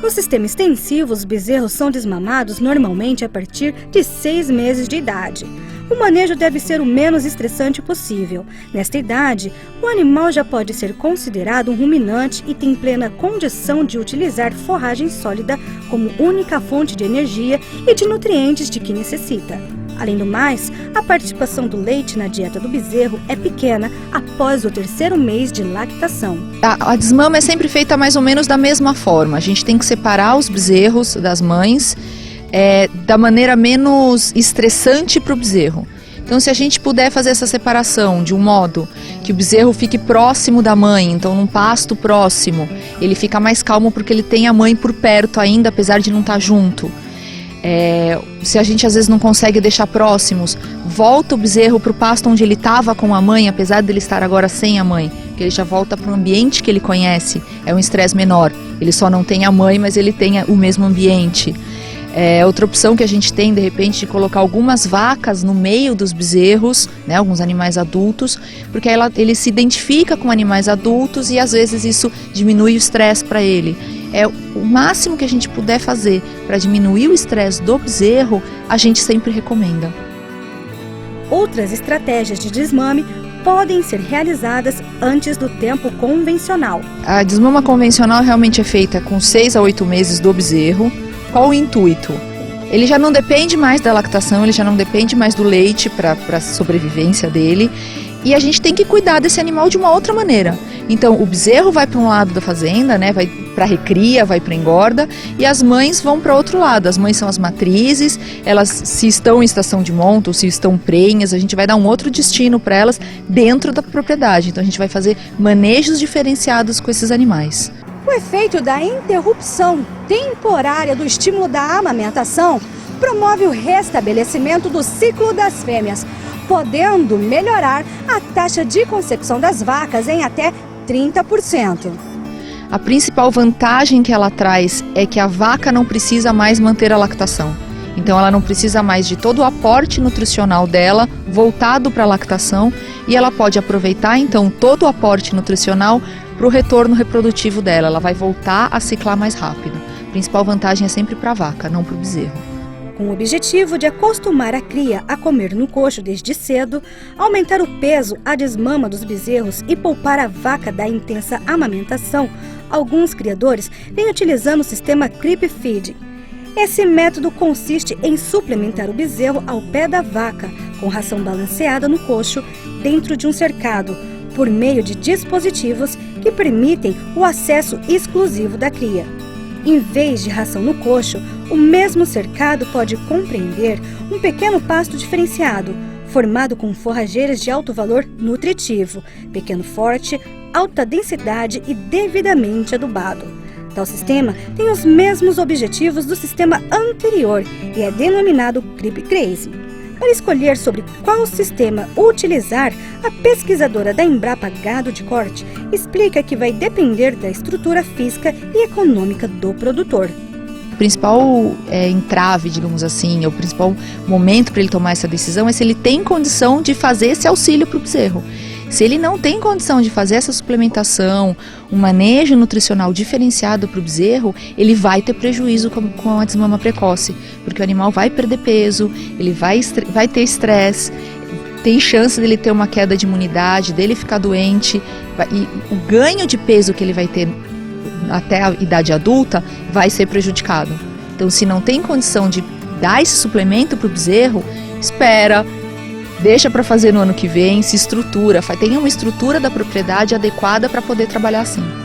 No sistema extensivo, os bezerros são desmamados normalmente a partir de 6 meses de idade. O manejo deve ser o menos estressante possível. Nesta idade, o animal já pode ser considerado um ruminante e tem plena condição de utilizar forragem sólida como única fonte de energia e de nutrientes de que necessita. Além do mais, a participação do leite na dieta do bezerro é pequena após o 3º mês de lactação. A desmama é sempre feita mais ou menos da mesma forma. A gente tem que separar os bezerros das mães da maneira menos estressante para o bezerro. Então, se a gente puder fazer essa separação de um modo que o bezerro fique próximo da mãe, então num pasto próximo, ele fica mais calmo porque ele tem a mãe por perto ainda, apesar de não estar junto. Se a gente às vezes não consegue deixar próximos, volta o bezerro para o pasto onde ele estava com a mãe, apesar dele estar agora sem a mãe, porque ele já volta para o ambiente que ele conhece, é um estresse menor, ele só não tem a mãe, mas ele tem o mesmo ambiente. Outra opção que a gente tem, de repente, de colocar algumas vacas no meio dos bezerros, né, alguns animais adultos, porque ele se identifica com animais adultos e às vezes isso diminui o estresse para ele. O máximo que a gente puder fazer para diminuir o estresse do bezerro, a gente sempre recomenda. Outras estratégias de desmame podem ser realizadas antes do tempo convencional. A desmama convencional realmente é feita com 6 a 8 meses do bezerro. Qual o intuito? Ele já não depende mais da lactação, ele já não depende mais do leite para a sobrevivência dele. E a gente tem que cuidar desse animal de uma outra maneira. Então o bezerro vai para um lado da fazenda, né, vai para a recria, vai para a engorda, e as mães vão para outro lado. As mães são as matrizes, elas se estão em estação de monta ou se estão prenhas, a gente vai dar um outro destino para elas dentro da propriedade. Então a gente vai fazer manejos diferenciados com esses animais. O efeito da interrupção temporária do estímulo da amamentação promove o restabelecimento do ciclo das fêmeas, podendo melhorar a taxa de concepção das vacas em até 30%. A principal vantagem que ela traz é que a vaca não precisa mais manter a lactação. Então ela não precisa mais de todo o aporte nutricional dela voltado para a lactação e ela pode aproveitar então todo o aporte nutricional para o retorno reprodutivo dela. Ela vai voltar a ciclar mais rápido. A principal vantagem é sempre para a vaca, não para o bezerro. Com o objetivo de acostumar a cria a comer no coxo desde cedo, aumentar o peso, a desmama dos bezerros e poupar a vaca da intensa amamentação, alguns criadores vêm utilizando o sistema Creep Feed. Esse método consiste em suplementar o bezerro ao pé da vaca, com ração balanceada no coxo, dentro de um cercado, por meio de dispositivos que permitem o acesso exclusivo da cria. Em vez de ração no coxo, o mesmo cercado pode compreender um pequeno pasto diferenciado, formado com forrageiras de alto valor nutritivo, pequeno forte, alta densidade e devidamente adubado. Tal sistema tem os mesmos objetivos do sistema anterior e é denominado Creep Grazing. Para escolher sobre qual sistema utilizar, a pesquisadora da Embrapa Gado de Corte explica que vai depender da estrutura física e econômica do produtor. O principal entrave, digamos assim, o principal momento para ele tomar essa decisão é se ele tem condição de fazer esse auxílio para o bezerro. Se ele não tem condição de fazer essa suplementação, um manejo nutricional diferenciado para o bezerro, ele vai ter prejuízo com a desmama precoce, porque o animal vai perder peso, ele vai ter estresse, tem chance dele ter uma queda de imunidade, dele ficar doente, e o ganho de peso que ele vai ter até a idade adulta vai ser prejudicado. Então, se não tem condição de dar esse suplemento para o bezerro, espera, deixa para fazer no ano que vem, se estrutura, tenha uma estrutura da propriedade adequada para poder trabalhar assim.